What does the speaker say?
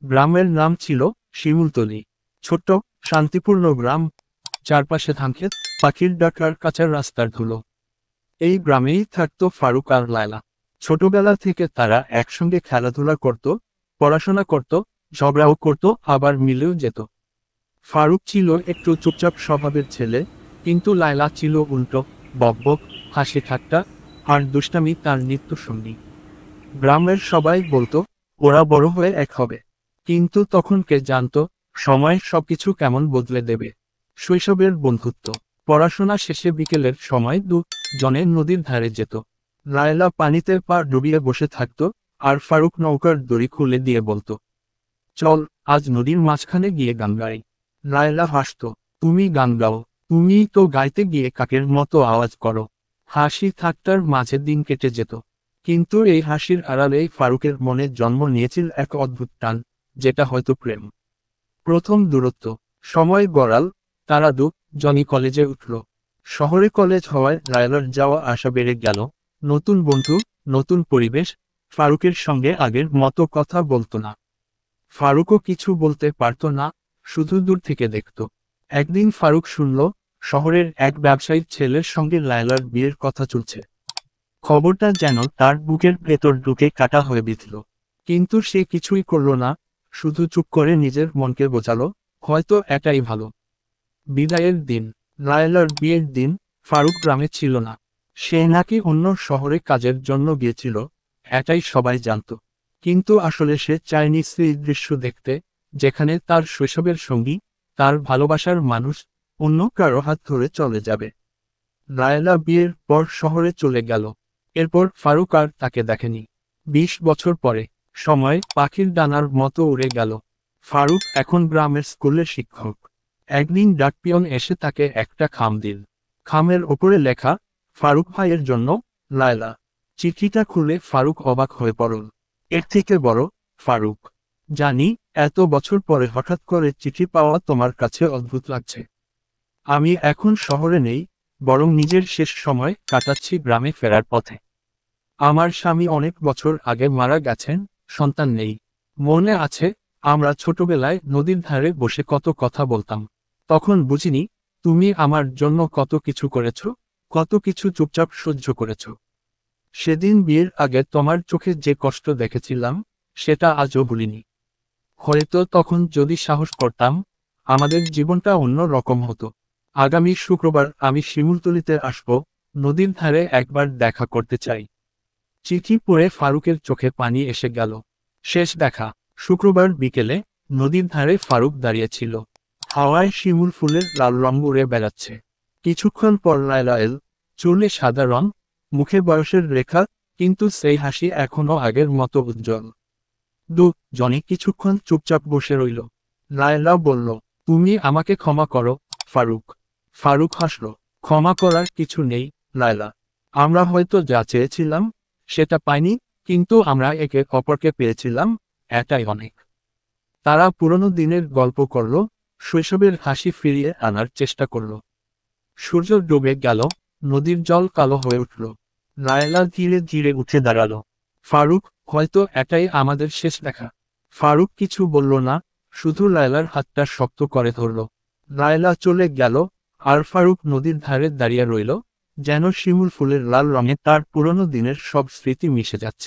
গ্রামের নাম ছিল শিমুলতলি। ছোট্ট, শান্তিপূর্ণ গ্রাম, চারপাশে ধানক্ষেত, পাখির ডাক আর কাঁচা রাস্তার ধুলো। এই গ্রামেই থাকতো ফারুক আর লায়লা। ছোটবেলা থেকে তারা একসঙ্গে খেলাধুলা করত, পড়াশোনা করত, ঝগড়াও করত, আবার মিলেও যেত। ফারুক ছিল একটু চুপচাপ স্বভাবের ছেলে, কিন্তু লায়লা ছিল উল্টো, বকবক, হাসি ঠাট্টা আর দুষ্টামি তার নিত্য সঙ্গী। গ্রামের সবাই বলতো ওরা বড় হয়ে এক হবে, কিন্তু তখন কে জানতো সময় সবকিছু কেমন বদলে দেবে। শৈশবের বন্ধুত্ব, পড়াশোনা শেষে বিকেলের সময় জনে নদীর ধারে যেত। লায়লা পানিতে পা ডুবিয়ে বসে থাকতো, আর ফারুক নৌকার দড়ি খুলে দিয়ে বলতো, চল আজ নদীর মাঝখানে গিয়ে গান গাই। লায়লা হাসতো, তুমি গান গাও? তুমি তো গাইতে গিয়ে কাকের মতো আওয়াজ করো। হাসি ঠাট্টার মাঝে দিন কেটে যেত, কিন্তু এই হাসির আড়ালেই ফারুকের মনে জন্ম নিয়েছিল এক অদ্ভুত টান, যেটা হয়তো প্রেম। প্রথম দূরত্ব, সময় গড়াল, তারা জনি কলেজে উঠল। শহরে কলেজ হওয়ায় লায়লার যাওয়া আসা বেড়ে গেল। নতুন বন্ধু, নতুন পরিবেশ। ফারুকের সঙ্গে আগের মতো কথা বলতো না। ফারুকও কিছু বলতে পারত না, শুধু দূর থেকে দেখত। একদিন ফারুক শুনল শহরের এক ব্যবসায়ীর ছেলের সঙ্গে লায়লার বিয়ের কথা চলছে। খবরটা যেন তার বুকের ভেতর ঢুকে কাটা হয়ে বিঁধল। কিন্তু সে কিছুই করল না, শুধু চুপ করে নিজের মনকে বোঝালো, হয়তো এটাই ভালো। বিদায়ের দিন, লায়লার বিয়ের দিন, ফারুক গ্রামে ছিল না। সে নাকি অন্য শহরে কাজের জন্য গিয়েছিল, এটাই সবাই জানত। কিন্তু আসলে সে চায়নি সেই দৃশ্য দেখতে, যেখানে তার শৈশবের সঙ্গী, তার ভালোবাসার মানুষ, অন্য কারো হাত ধরে চলে যাবে। লায়লা বিয়ের পর শহরে চলে গেল। এরপর ফারুক আর তাকে দেখেনি। ২০ বছর পরে, সময় পাখির ডানার মতো উড়ে গেল। ফারুক এখন গ্রামের স্কুলের শিক্ষক। একদিন ডাকপিয়ন এসে তাকে একটা খাম দিল। খামের ওপরে লেখা, ফারুক ভাইয়ের জন্য, লায়লা। চিঠিটা খুলে ফারুক অবাক হয়ে পড়ল। এর থেকে বড়, ফারুক। জানি, এত বছর পরে হঠাৎ করে চিঠি পাওয়া তোমার কাছে অদ্ভুত লাগছে। আমি এখন শহরে নেই, বরং নিজের শেষ সময় কাটাচ্ছি গ্রামে ফেরার পথে। আমার স্বামী অনেক বছর আগে মারা গেছেন, সন্তান নেই। মনে আছে, আমরা ছোটবেলায় নদীর ধারে বসে কত কথা বলতাম। তখন বুঝিনি তুমি আমার জন্য কত কিছু করেছ, কত কিছু চুপচাপ সহ্য করেছ। সেদিন বিয়ের আগে তোমার চোখে যে কষ্ট দেখেছিলাম, সেটা আজও ভুলিনি। হয়তো তখন যদি সাহস করতাম, আমাদের জীবনটা অন্য রকম হতো। আগামী শুক্রবার আমি শিমুলতলিতে আসব, নদীর ধারে একবার দেখা করতে চাই। চিঠি পড়ে ফারুকের চোখে পানি এসে গেল। শেষ দেখা, শুক্রবার বিকেলে, নদীর ধারে ফারুক দাঁড়িয়েছিল। হাওয়ায় শিমুল ফুলের লাল রং উড়ে বেড়াচ্ছে। কিছুক্ষণ পর লায়লা এল, চুলে সাদা রং, মুখে বয়সের রেখা, কিন্তু সেই হাসি এখনো আগের মতো উজ্জ্বল। জনি কিছুক্ষণ চুপচাপ বসে রইল। লায়লা বলল, তুমি আমাকে ক্ষমা করো, ফারুক। ফারুক হাসল, ক্ষমা করার কিছু নেই, লায়লা। আমরা হয়তো যা চেয়েছিলাম, সেটা পাইনি, কিন্তু আমরা একে অপরকে পেয়েছিলাম, এটাই অনেক। তারা পুরনো দিনের গল্প করল, শৈশবের হাসি ফিরিয়ে আনার চেষ্টা করল। সূর্য ডুবে গেল, নদীর জল কালো হয়ে উঠল। লায়লা ধীরে ধীরে উঠে দাঁড়ালো। ফারুক, হয়তো এটাই আমাদের শেষ দেখা। ফারুক কিছু বলল না, শুধু লায়লার হাতটা শক্ত করে ধরল। লায়লা চলে গেল, আর ফারুক নদীর ধারে দাঁড়িয়ে রইল, যেন শিমুল ফুলের লাল রঙে তার পুরনো দিনের সব স্মৃতি মিশে যাচ্ছে।